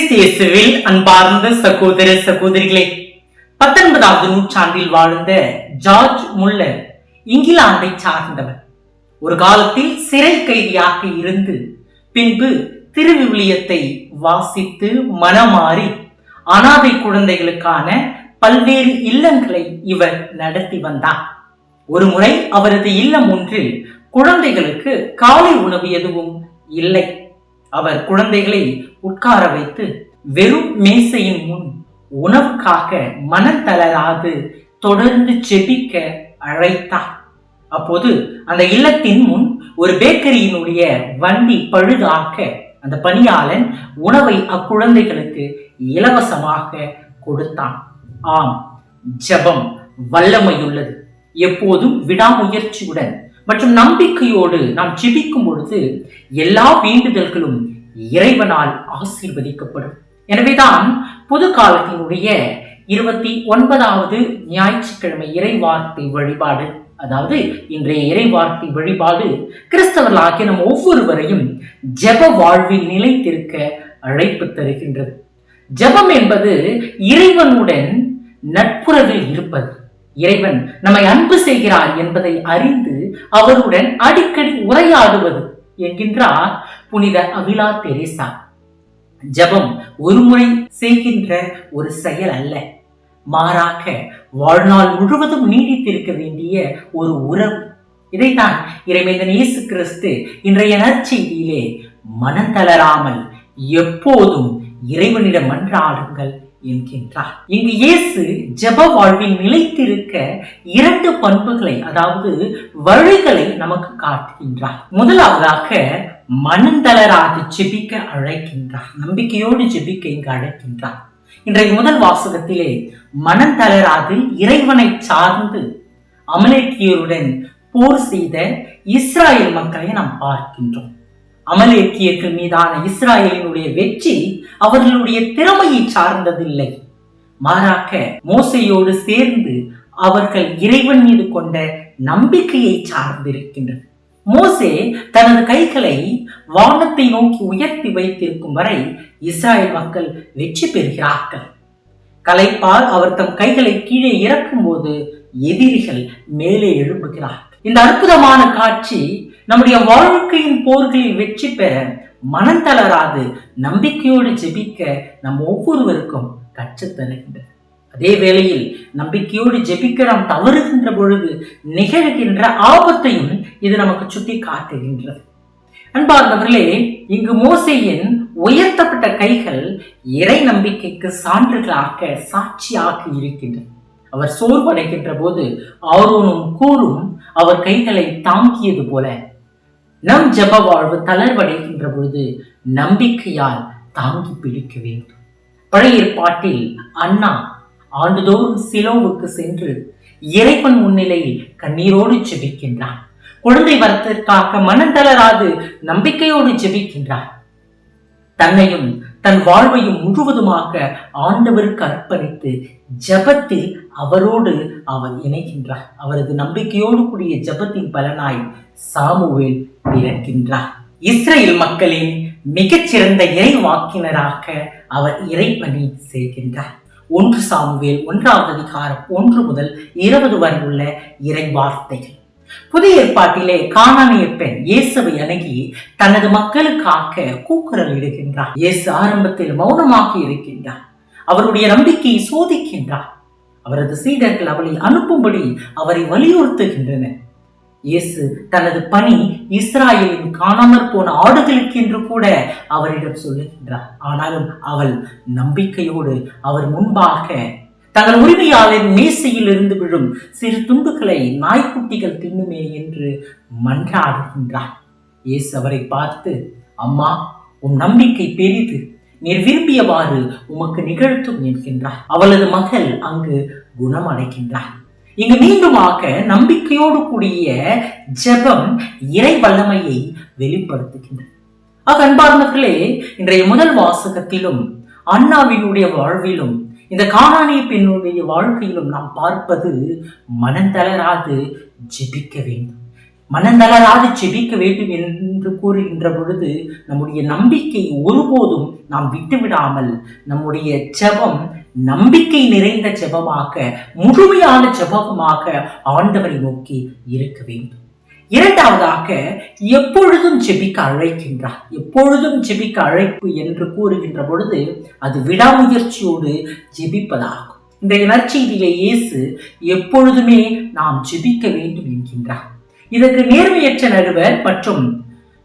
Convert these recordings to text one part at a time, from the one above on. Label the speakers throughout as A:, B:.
A: கிறிஸ்து இயேசுவில் அன்பார்ந்த சகோதர சகோதரிகளே, 19வது நூற்றாண்டில் வாழ்ந்த ஜார்ஜ் முல்லர் இங்கிலாந்தை சார்ந்தவர். ஒரு காலத்தில் சிறை கைதியாக இருந்து பின்பு திருவிவிலியத்தை வாசித்து மனமாறி அனாதை குழந்தைகளுக்கான பல்வேறு இல்லங்களை இவர் நடத்தி வந்தார். ஒரு முறை அவரது இல்லம் ஒன்றில் குழந்தைகளுக்கு காலை உணவு எதுவும் இல்லை. அவர் குழந்தைகளை உட்கார வைத்து வெறும் மேசையின் முன் உணவுக்காக மனம் தளராது தொடர்ந்து ஜெபிக்க அழைத்தார். அப்போது அந்த இல்லத்தின் முன் ஒரு பேக்கரியினுடைய வண்டி பழுதாக அந்த பணியாளன் உணவை அக்குழந்தைகளுக்கு இலவசமாக கொடுத்தான். ஆம், ஜெபம் வல்லமையுள்ளது. எப்போதும் விடாமுயற்சியுடன் மற்றும் நம்பிக்கையோடு நாம் ஜெபிக்கும் பொழுது எல்லா வேண்டுதல்களும் இறைவனால் ஆசீர்வதிக்கப்படும். எனவேதான் பொது காலத்தினுடைய 29வது ஞாயிற்றுக்கிழமை இறைவார்த்தை வழிபாடு, அதாவது இன்றைய இறைவார்த்தை வழிபாடு கிறிஸ்தவர்களாகிய நம் ஒவ்வொருவரையும் ஜெப வாழ்வில் நிலைத்திருக்க அழைப்பு தருகின்றது. ஜெபம் என்பது இறைவனுடன் நட்புறவில் இருப்பது. இறைவன் நம்மை அன்பு செய்கிறார் என்பதை அறிந்து அவருடன் அடிக்கடி உரையாடுவது என்கின்றார் புனித அவிலா தெரேசா. ஜெபம் ஒரு முறை செய்கின்ற ஒரு செயல் அல்ல, மாறாக வாழ்நாள் முழுவதும் நீடித்திருக்க வேண்டிய ஒரு உறவு. இதைத்தான் இறைமேதன் இயேசு கிறிஸ்து இன்றைய நற்செய்தியிலே மனம் தளராமல் எப்போதும் இறைவனிடம் மன்றாடுங்கள் என்கின்றார். இங்கு இயேசு ஜெப வாழ்வில் நிலைத்திருக்க 2 பண்புகளை, அதாவது வழிகளை நமக்கு காட்டுகின்றார். முதலாவதாக மனம் தளராது ஜெபிக்க அழைக்கின்றார். நம்பிக்கையோடு ஜெபிக்க இங்கு அழைக்கின்றார். இன்றைய முதல் வாசகத்திலே மனம் தளராது இறைவனை சார்ந்து அமலேக்கியருடன் போர் செய்த இஸ்ராயேல் மக்களை நாம் பார்க்கின்றோம். அமலேக்கியர்கள் மீதான இஸ்ராயேலினுடைய வெற்றி அவர்களுடைய திறமையை சார்ந்ததில்லை, மாறாக மோசையோடு சேர்ந்து அவர்கள் இறைவன் மீது கொண்ட நம்பிக்கையை சார்ந்திருக்கின்றது. மோசே தனது கைகளை வானத்தை நோக்கி உயர்த்தி வைத்திருக்கும் வரை இஸ்ராயேல் மக்கள் வெற்றி பெறுகிறார்கள். களைப்பால் அவர் தம் கைகளை கீழே இறக்கும் போது எதிரிகள் மேலே எழும்புகிறார்கள். இந்த அற்புதமான காட்சி நம்முடைய வாழ்க்கையின் போர்களில் வெற்றி பெற மனம் தளராது நம்பிக்கையோடு ஜெபிக்க நம் ஒவ்வொருவருக்கும் கற்றுத்தருகின்றது. அதே வேளையில் நம்பிக்கையோடு ஜெபிக்க நாம் தவறுகின்ற பொழுது நிகழ்கின்ற ஆபத்தையும் இது நமக்கு சுட்டி காட்டுகின்றது. அன்பார்ந்தவர்களே, இங்கு மோசேயின் உயர்த்தப்பட்ட கைகள் இறை நம்பிக்கைக்கு சான்றுகளாக, சாட்சியாக இருக்கின்றன. அவர் சோர்வடைகின்ற போது ஆரோனும் கூரும் அவர் கைகளை தாங்கியது போல நம் ஜெப வாழ்வு தளர்வடைகின்ற பொழுது நம்பிக்கையால் தாங்கி பிடிக்க வேண்டும். பழைய ஏற்பாட்டில் அன்னா ஆண்டுதோறும் சிலோவுக்கு சென்று இறைவன் முன்னிலையில் கண்ணீரோடு ஜெபிக்கின்றார். குழந்தை வரத்திற்காக மனம் தளராது நம்பிக்கையோடு ஜெபிக்கின்றார். தன்னையும் தன் வாழ்வையும் முழுவதுமாக ஆண்டவருக்கு அர்ப்பணித்து ஜெபத்தில் அவரோடு அவர் இணைகின்றார். அவரது நம்பிக்கையோடு கூடிய ஜெபத்தின் பலனாய் சாமுவேல் பிறக்கின்றார். இஸ்ரேல் மக்களின் மிகச்சிறந்த இறை வாக்கினராக அவர் இறைப்பணி செய்கின்றார். 1 சாமுவேல் 1வது அதிகாரம் 1 முதல் 20 வரை உள்ள இறை வார்த்தைகள். புதிய ஏற்பாட்டிலே கானானிய பெண் இயேசுவை அணுகி தனது மக்களுக்காக கூக்குரல் இடுகின்றார். இயேசு ஆரம்பத்தில் மௌனமாக இருக்கின்றார். அவருடைய நம்பிக்கையை சோதிக்கின்றார். அவரது சீடர்கள் அவளை அனுப்பும்படி அவரை வலியுறுத்துகின்றனர். இயேசு தனது பணி இஸ்ராயேலின் காணாமற் போன ஆடுகளுக்கு என்று கூட அவரிடம் சொல்லுகின்றார். ஆனாலும் அவள் நம்பிக்கையோடு அவர் முன்பாக தங்கள் உரிமையாளரின் மேசையில் இருந்து விழும் சிறு துண்டுகளை நாய்க்குட்டிகள் தின்னுமே என்று மன்றாடுகின்றார். இயேசு அவரை பார்த்து, அம்மா, உன் நம்பிக்கை பெரிது, நீர் விரும்பியவாறு உமக்கு நிகழ்த்தும் என்கின்றார். அவளது மகள் அங்கு குணமடைகின்றார். இங்கு மீண்டுமாக நம்பிக்கையோடு கூடிய ஜெபம் இறை வல்லமையை வெளிப்படுத்துகின்றது. அன்பார்ந்தவர்களே, இன்றைய முதல் வாசகத்திலும் அன்னாவினுடைய வாழ்விலும் இந்த கானானிய பெண்ணுடைய வாழ்க்கையிலும் நாம் பார்ப்பது மனம் தளராது ஜெபிக்க வேண்டும். மனந்தளராது ஜெபிக்க வேண்டும் என்று கூறுகின்ற பொழுது நம்முடைய நம்பிக்கை ஒருபோதும் நாம் விட்டுவிடாமல் நம்முடைய ஜெபம் நம்பிக்கை நிறைந்த ஜெபமாக, முழுமையான ஜெபமாக ஆண்டவரை நோக்கி இருக்க வேண்டும். இரண்டாவதாக, எப்பொழுதும் ஜெபிக்க அழைக்கின்றார். எப்பொழுதும் ஜெபிக்க அழைப்பு என்று கூறுகின்ற பொழுது அது விடாமுயற்சியோடு ஜெபிப்பதாகும். இந்த நற்செய்தியிலே இயேசு எப்பொழுதுமே நாம் ஜெபிக்க வேண்டும் என்கின்றார். இதற்கு நேர்மையற்ற நடுவர் மற்றும்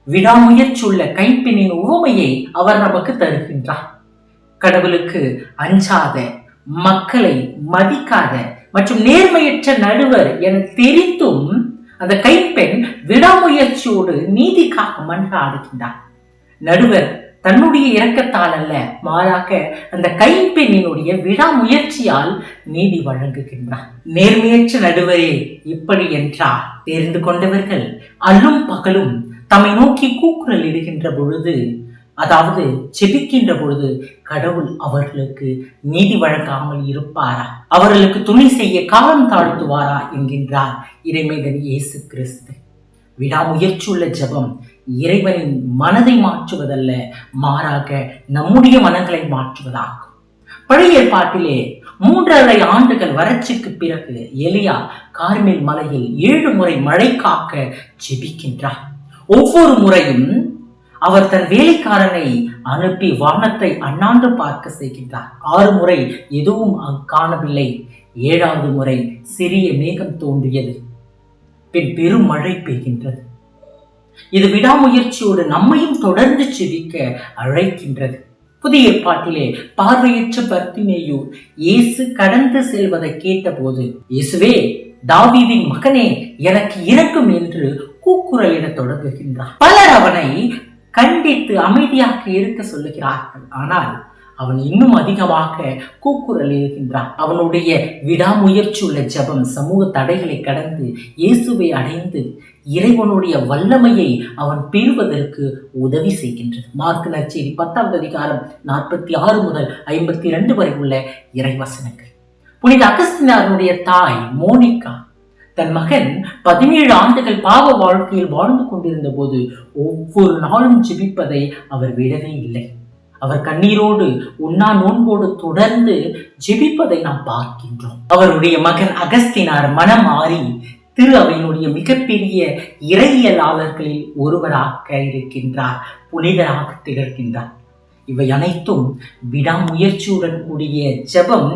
A: விடாமுயற்சி உள்ள கைப்பெண்ணின் உவமையை அவர் நமக்கு தருகின்றார். கடவுளுக்கு அஞ்சாத, மக்களை மதிக்காத மற்றும் நேர்மையற்ற நடுவர் என தெரிந்தும் அந்த கைப்பெண் விடாமுயற்சியோடு நீதிக்காக மன்றாடுகின்றார். நடுவர் தன்னுடைய இரக்கத்தால் அல்ல, மாறாக அந்த கைப்பெண்ணினுடைய விடாமுயற்சியால் நீதி வழங்குகின்றார். நேர்மையற்ற நடுவரே இப்படி என்றார். தெரிந்து கொண்டவர்கள் அல்லும் பகலும் தம்மை நோக்கி கூக்குரல் இடுகின்ற பொழுது, அதாவது ஜெபிக்கின்ற பொழுது கடவுள் அவர்களுக்கு நீதி வழங்காமல் இருப்பாரா? அவர்களுக்கு துணை செய்ய காலம் தாழ்த்துவாரா என்கின்றார் இறைமேதன் இயேசு கிறிஸ்து. விடாமுயற்சியுள்ள ஜெபம் இறைவனின் மனதை மாற்றுவதல்ல, மாறாக நம்முடைய மனங்களை மாற்றுவதாகும். பழைய ஏற்பாட்டிலே 3½ ஆண்டுகள் வறட்சிக்கு பிறகு எலியா கார்மேல் மலையில் 7 முறை மழை காக்க ஜெபிக்கின்றார். ஒவ்வொரு முறையும் அவர் தன் வேலைக்காரனை அனுப்பி வானத்தை அண்ணாந்து பார்க்க செய்கின்றார். 6 முறை எதுவும் காணவில்லை. 7வது முறை சிறிய மேகம் தோன்றியது. பின் பெரும் மழை பெய்கின்றது. இது விடாமுயற்சியோடு நம்மையும் தொடர்ந்து ஜெபிக்க அழைக்கின்றது. புதிய ஏற்பாட்டிலே பார்வையற்ற பர்த்திமேயு இயேசு கடந்து செல்வதை கேட்டபோது, இயேசுவே, தாவீதின் மகனே, எனக்கு இரக்கும் என்று கூக்குரலிட தொடங்குகின்றார். பலர் அவனை கண்டித்து அமைதியாக இருக்க சொல்லுகிறார்கள். ஆனால் அவன் இன்னும் அதிகமாக கூக்குரல் இருக்கின்றான். அவனுடைய விடாமுயற்சி உள்ள ஜெபம் சமூக தடைகளை கடந்து இயேசுவை அடைந்து இறைவனுடைய வல்லமையை அவன் பெறுவதற்கு உதவி செய்கின்றது. மார்க் நற்செய்தி 10வது அதிகாரம் 46 முதல் 52 வரை உள்ள இறைவசனங்கள். புனித அகஸ்தினாருடைய தாய் மோனிகா தன் மகன் 17 ஆண்டுகள் பாவ வாழ்க்கையில் வாழ்ந்து கொண்டிருந்த போது ஒவ்வொரு நாளும் ஜெபிப்பதை அவர் விடவே இல்லை. அவர் கண்ணீரோடு உண்ணா நோன்போடு தொடர்ந்து ஜெபிப்பதை நாம் பார்க்கின்றோம். அவருடைய மகன் அகஸ்தினார் மனம் மாறி திரு அவையினுடைய மிகப்பெரிய இறையியலாளர்களில் ஒருவராக இருக்கின்றார், புனிதராக திகழ்கின்றார். இவை அனைத்தும் விடாமுயற்சியுடன் கூடிய ஜெபம்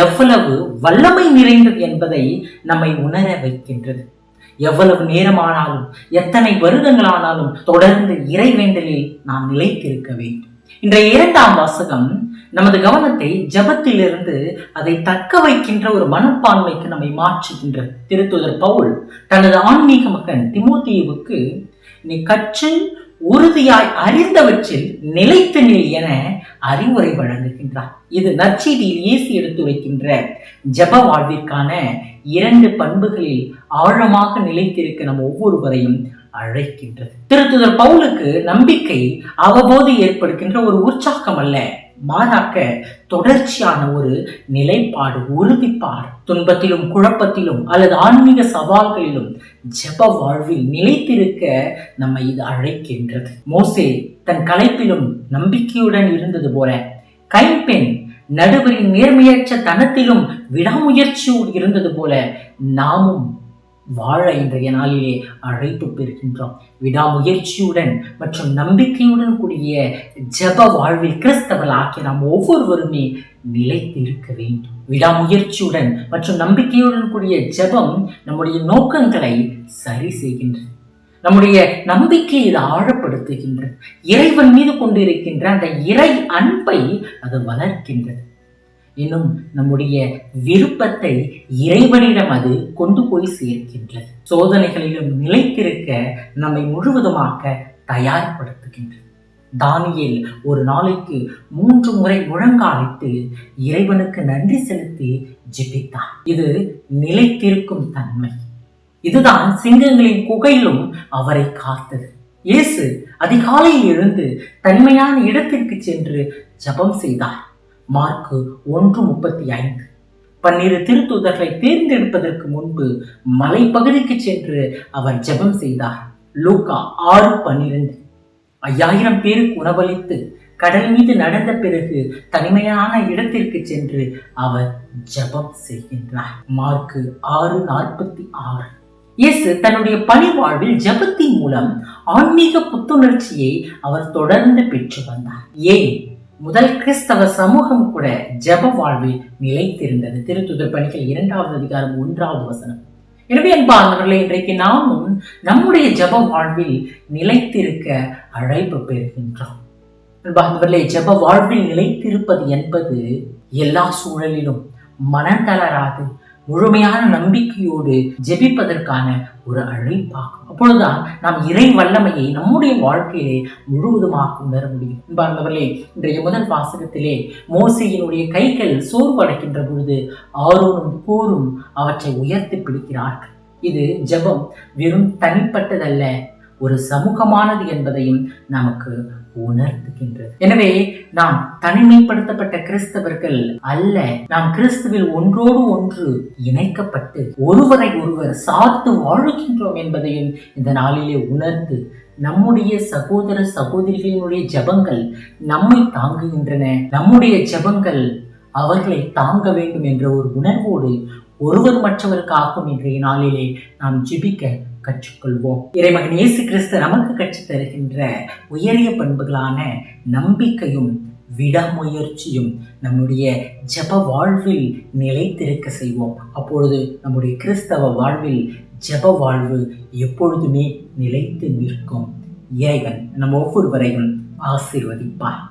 A: எவ்வளவு வல்லமை நிறைந்தது என்பதை நம்மை உணர வைக்கின்றது. எவ்வளவு நேரமானாலும், எத்தனை வருடங்களானாலும் தொடர்ந்து இறைவேண்டலில் நாம் நிலைத்திருக்க வேண்டும். இன்றைய 2ஆம் வாசகம் நமது கவனத்தை ஜெபத்திலிருந்து அதை தக்க வைக்கின்ற ஒரு மனப்பான்மைக்கு நம்மை மாற்றுகின்றது. திருத்தூதர் பவுல் தனது ஆன்மீக மகன் திமோத்தேயுவுக்கு, நீ கற்று உறுதியாய் அறிந்தவற்றில் நிலைத்து நில் என அறிவுரை வழங்குகின்றார். இது நற்செய்தியில் இயேசு எடுத்து வைக்கின்ற ஜெப வாழ்விற்கான 2 பண்புகளில் ஆழமாக நிலைத்திருக்க நம் ஒவ்வொருவரையும் அழைக்கின்றது. திருத்தூதர் பவுலுக்கு நம்பிக்கை அவ்வப்போது ஏற்படுகின்ற ஒரு உற்சாகம் அல்ல, மாறாக தொடர்ச்சியான ஒரு நிலைப்பாடு, உறுதிப்பாடு. துன்பத்திலும் குழப்பத்திலும் அல்லது ஆன்மீக சவால்களிலும் ஜெப வாழ்வில் நிலைத்திருக்க நம்மை இது அழைக்கின்றது. மோசே தன் களைப்பிலும் நம்பிக்கையுடன் இருந்தது போல, கைம்பெண் நடுவரின் நேர்மையற்ற தனத்திலும் விடாமுயற்சியோடு இருந்தது போல நாமும் வாழ இன்றைய நாளிலே அழைப்பு பெறுகின்றோம். விடாமுயற்சியுடன் மற்றும் நம்பிக்கையுடன் கூடிய ஜெப வாழ்வில் கிறிஸ்தவர்களாகிய நாம் ஒவ்வொருவருமே நிலைத்து இருக்க வேண்டும். விடாமுயற்சியுடன் மற்றும் நம்பிக்கையுடன் கூடிய ஜெபம் நம்முடைய நோக்கங்களை சரி செய்கின்றது, நம்முடைய நம்பிக்கையை ஆழப்படுத்துகின்றது, இறைவன் மீது கொண்டிருக்கின்ற அந்த இறை அன்பை அது வளர்க்கின்றது. இன்னும் நம்முடைய விருப்பத்தை இறைவனிடம் அது கொண்டு போய் சேர்க்கின்றது. சோதனைகளிலும் நிலைத்திருக்க நம்மை முழுவதுமாக தயார்படுத்துகின்றது. தானியேல் ஒரு நாளைக்கு 3 முறை முழங்காலிட்டு இறைவனுக்கு நன்றி செலுத்தி ஜெபித்தார். இது நிலைத்திருக்கும் தன்மை. இதுதான் சிங்கங்களின் குகையிலும் அவரை காத்தது. இயேசு அதிகாலையில் எழுந்து தனிமையான இடத்திற்கு சென்று ஜெபம் செய்தார். மார்க்கு 1:35. 12 திருத்தூதர்களை தேர்ந்தெடுப்பதற்கு முன்பு மலைப்பகுதிக்கு சென்று அவர் ஜெபம் செய்தார். லூக்கா 6:12. 5000 பேருக்கு உணவளித்து கடல் மீது நடந்த பிறகு தனிமையான இடத்திற்கு சென்று அவர் ஜெபம் செய்கின்றார். மார்க்கு 6:46. இயேசு தன்னுடைய பணி வாழ்வில் ஜெபத்தின் மூலம் ஆன்மீக புத்துணர்ச்சியை அவர் தொடர்ந்து பெற்று வந்தார். ஏன் முதல் கிறிஸ்தவ சமூகம் கூட ஜெப வாழ்வில் நிலைத்திருந்தது. திருத்துதர் பணிகள் 2வது அதிகாரம் 1வது வசனம். எனவே அன்பார்ந்தவர்களே, இன்றைக்கு நாமும் நம்முடைய ஜெப வாழ்வில் நிலைத்திருக்க அழைப்பு பெறுகின்றோம். அன்பார்ந்தவர்களே, ஜெப வாழ்வில் நிலைத்திருப்பது என்பது எல்லா சூழலிலும் மனம் தளராது முழுமையான நம்பிக்கையோடு ஜெபிப்பதற்கான ஒரு அழைப்பாகும். அப்பொழுதுதான் நாம் இறை வல்லமையை நம்முடைய வாழ்க்கையிலே முழுவதுமாக உணர முடியும். அன்பார்ந்தவர்களே, இன்றைய முதல் வாசகத்திலே மோசேயினுடைய கைகள் சோர்வடைகின்ற பொழுது ஆரோனும் ஹூரும் அவற்றை உயர்த்தி பிடிக்கிறார்கள். இது ஜெபம் வெறும் தனிப்பட்டதல்ல, ஒரு சமூகமானது என்பதையும் நமக்கு உணர்த்துகின்றது. எனவே நாம் தனிமைப்படுத்தப்பட்ட கிறிஸ்தவர்கள் அல்ல, நாம் கிறிஸ்துவில் ஒன்றோடு ஒன்று இணைக்கப்பட்டு ஒருவரை ஒருவர் சார்ந்து வாழுகின்றோம் என்பதையும் இந்த நாளிலே உணர்ந்து நம்முடைய சகோதர சகோதரிகளினுடைய ஜெபங்கள் நம்மை தாங்குகின்றன, நம்முடைய ஜெபங்கள் அவர்களை தாங்க வேண்டும் என்ற ஒரு உணர்வோடு ஒருவர் மற்றவருக்காகும் இன்றைய நாளிலே நாம் ஜெபிக்க கற்றுக்கொள்வோம். இறைமகன் இயேசு கிறிஸ்து நமக்கு கற்றுத் தருகின்ற உயரிய பண்புகளான நம்பிக்கையும் விடாமுயற்சியும் நம்முடைய ஜெப வாழ்வில் நிலைத்திருக்க செய்வோம். அப்பொழுது நம்முடைய கிறிஸ்தவ வாழ்வில் ஜெப வாழ்வு எப்பொழுதுமே நிலைத்து நிற்கும். இறைவன் நம் ஒவ்வொருவரையும் ஆசீர்வதிப்பார்.